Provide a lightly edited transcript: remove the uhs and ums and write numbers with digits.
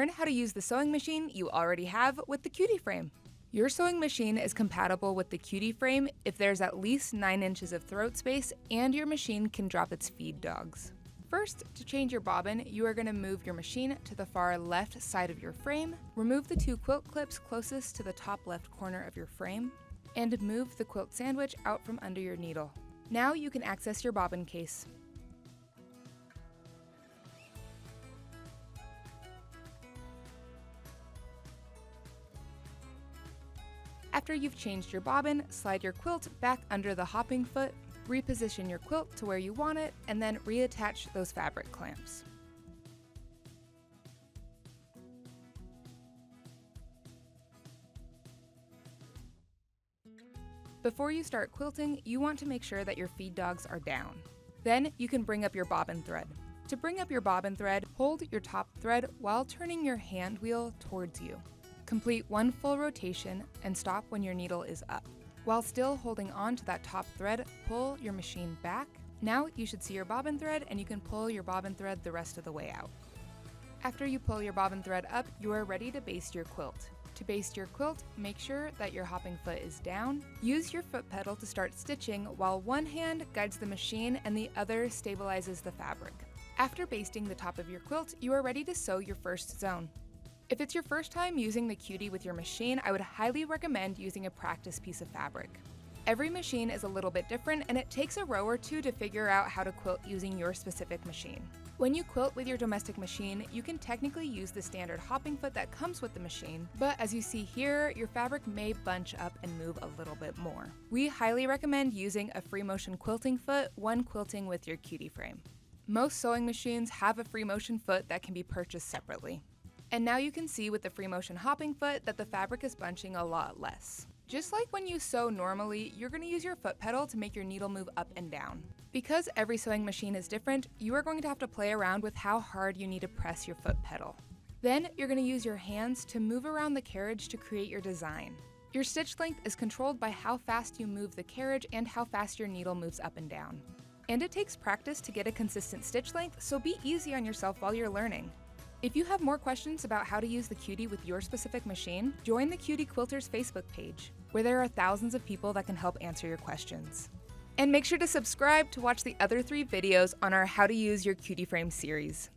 Learn how to use the sewing machine you already have with the Cutie Frame. Your sewing machine is compatible with the Cutie Frame if there's at least 9 inches of throat space and your machine can drop its feed dogs. First, to change your bobbin, you are going to move your machine to the far left side of your frame, remove the 2 quilt clips closest to the top left corner of your frame, and move the quilt sandwich out from under your needle. Now you can access your bobbin case. After you've changed your bobbin, slide your quilt back under the hopping foot, reposition your quilt to where you want it, and then reattach those fabric clamps. Before you start quilting, you want to make sure that your feed dogs are down. Then you can bring up your bobbin thread. To bring up your bobbin thread, hold your top thread while turning your hand wheel towards you. Complete 1 full rotation and stop when your needle is up. While still holding on to that top thread, pull your machine back. Now you should see your bobbin thread and you can pull your bobbin thread the rest of the way out. After you pull your bobbin thread up, you are ready to baste your quilt. To baste your quilt, make sure that your hopping foot is down. Use your foot pedal to start stitching while one hand guides the machine and the other stabilizes the fabric. After basting the top of your quilt, you are ready to sew your first zone. If it's your first time using the Cutie with your machine, I would highly recommend using a practice piece of fabric. Every machine is a little bit different and it takes a row or two to figure out how to quilt using your specific machine. When you quilt with your domestic machine, you can technically use the standard hopping foot that comes with the machine, but as you see here, your fabric may bunch up and move a little bit more. We highly recommend using a free motion quilting foot when quilting with your Cutie Frame. Most sewing machines have a free motion foot that can be purchased separately. And now you can see with the free motion hopping foot that the fabric is bunching a lot less. Just like when you sew normally, you're going to use your foot pedal to make your needle move up and down. Because every sewing machine is different, you are going to have to play around with how hard you need to press your foot pedal. Then you're going to use your hands to move around the carriage to create your design. Your stitch length is controlled by how fast you move the carriage and how fast your needle moves up and down. And it takes practice to get a consistent stitch length, so be easy on yourself while you're learning. If you have more questions about how to use the Cutie with your specific machine, join the Cutie Quilters Facebook page, where there are thousands of people that can help answer your questions. And make sure to subscribe to watch the other 3 videos on our How to Use Your Cutie Frame series.